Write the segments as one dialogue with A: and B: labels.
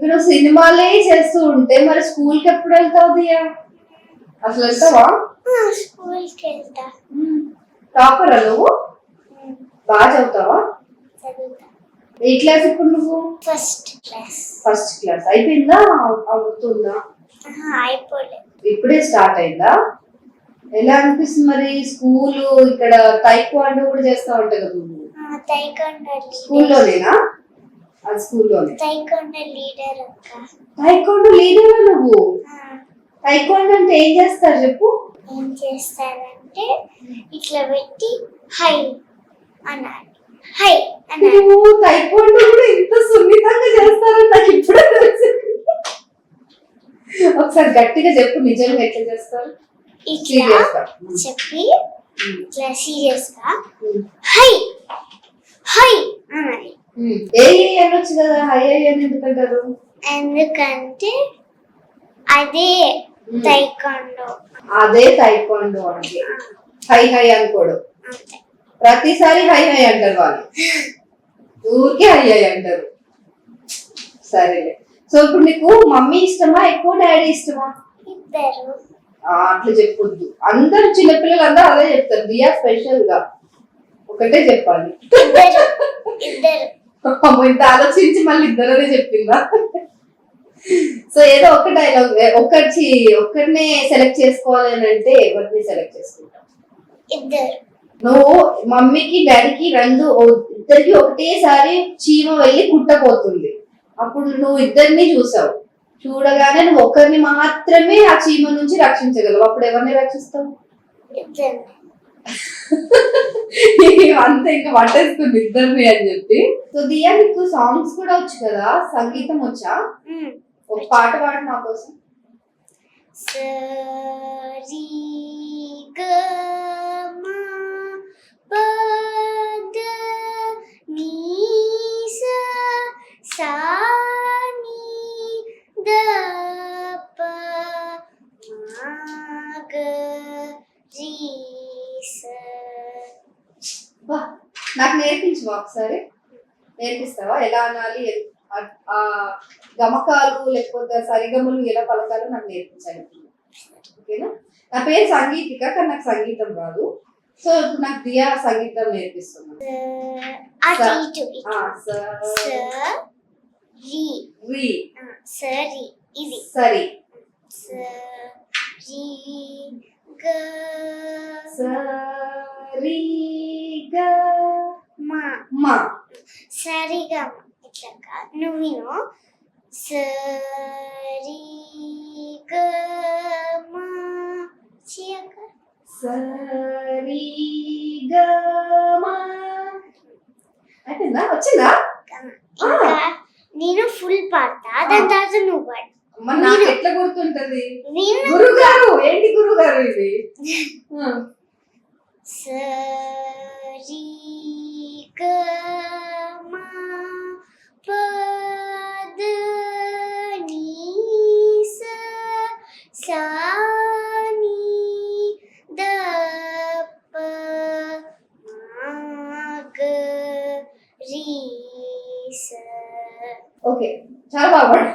A: ఇంకా నువ్వు సినిమాలే చేస్తూ ఉంటే మరి స్కూల్ కి ఎప్పుడు వెళ్తావు దియా? అసలు వెళ్తావా?
B: స్కూల్ కి వెళ్తా.
A: టాపరా నువ్వు? బాగా చదువుతావా?
B: చదువుతా.
A: ఏ క్లాస్ ఇప్పుడు నువ్వు?
B: First class.
A: ఫస్ట్ క్లాస్ అయిపోయిందా? అవుతుందా?
B: అయిపోలేదు,
A: ఇప్పుడే స్టార్ట్ అయిందా? ఎలా అనిపిస్తుంది మరి స్కూల్? ఇక్కడ టైక్వాండో కూడా చేస్తా ఉంటాయి కదా నువ్వు? స్కూల్లోనేనా? అది స్కూల్లోనే.
B: టైక్వాండో లీడర్ అక్క.
A: టైక్వాండో లీడర్ నువ్వు? టైక్వాండో అంటే ఏం చేస్తారు చెప్పు?
B: ఏం చేస్తారంటే ఇట్లా పెట్టి హై అనాలి, హై అనాలి.
A: టైక్వాండో కూడా ఇంత సున్నితంగా చేస్తారని నాకు ఇప్పుడే తెలిసింది. ఒకసారి గట్టిగా చెప్పు, నిజంగా ఎట్లా చేస్తారు?
B: ఇట్లా చెప్పి ఇట్లా సీరియస్ గా హై హై అనాలి.
A: ఏ అనొచ్చు కదా, హై హై అని ఎందుకంటారు?
B: ఎందుకంటే అదే టైక్వాండో.
A: అదే టైక్వాండో అంటే హై హై అనుకోడు. ప్రతిసారి హై హై అంటారు వాళ్ళు, ఊరికే హై హై అంటారు. సరేలే. సో ఇప్పుడు నీకు మమ్మీ ఇష్టమా ఎక్కువ, డాడీ ఇష్టమా?
B: ఇద్దరు.
A: అట్లా చెప్పొద్దు, అందరు చిన్నపిల్లలు అందరూ అదే చెప్తారు. దియా స్పెషల్ గా ఒకటే చెప్పాలి.
B: ఇద్దరు.
A: ఇంత ఆలోచించి మళ్ళీ ఇద్దరనే చెప్పిందా? సో ఏదో ఒక డైలాగ్ ఒక్కడినే సెలెక్ట్ చేసుకోవాలి అని అంటే ఎవరిని సెలెక్ట్ చేసుకుంటావు?
B: ఇద్దరు.
A: నువ్వు మమ్మీకి డాడీకి ఇద్దరికి ఒకటేసారి చీమ వెళ్ళి కుట్టపోతుంది, అప్పుడు నువ్వు ఇద్దరిని చూసావు, చూడగానే నువ్వు ఒకరిని మాత్రమే ఆ చీమ నుంచి రక్షించగలవు, అప్పుడు ఎవరిని రక్షిస్తావు? అంతే, ఇంకా పట్టేసుకుంది ఇద్దరిని అని చెప్పి. సో దియా నీకు సాంగ్స్ కూడా వచ్చు కదా, సంగీతం వచ్చా? ఒక పాట పాడు మా కోసం.
B: సరి గ మ ప ద ని స సా ని ద ప మ గ రి స.
A: నాకు నేర్పించవా ఒకసారి? నేర్పిస్తావా? ఎలా అనాలి, ఆ గమకాలు లేకపోతే సరిగమలు ఎలా పలకాలో నాకు నేర్పించాలి, ఓకేనా? నా పేరు సంగీతిక, కానీ నాకు సంగీతం రాదు. సో ఇప్పుడు నాకు దియా సంగీతం నేర్పిస్తున్నాను. సరి సరి గ మ.
B: సరిగా ఇట్లా నువ్వు విను. సరి గ మ
A: సరి గ మ. అయిపోయిందా? వచ్చిందా?
B: నేను ఫుల్ పాడతా, దాని తర్వాత నువ్వు పాడు.
A: నాకు ఎట్లా గుర్తుంటది? గురుగారు ఏంటి గురుగారు ఇది?
B: సరి గ మ ప ద ని స సా ని ద ప మ గ రి స.
A: ఓకే, చాలా బాగా పాడు.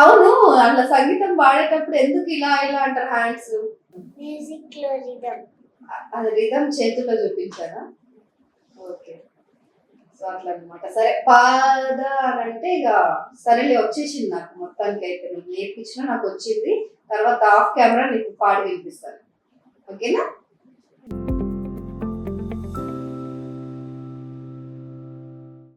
A: అవును, అట్లా సంగీతం పాడేటప్పుడు ఎందుకు ఇలా ఇలా అంటారు హ్యాండ్స్?
B: మ్యూజిక్ లో రిథమ్.
A: అది రిథమ్ చేతుల్లో చూపించారా? ఓకే, సో అట్లా అనమాట. సరే, పాద అని అంటే ఇక సరేలే, వచ్చేసింది నాకు మొత్తానికి. అయితే నువ్వు నేర్పించినా నాకు వచ్చింది, తర్వాత ఆఫ్ కెమెరా నీకు పాడి వినిపిస్తాను, ఓకేనా?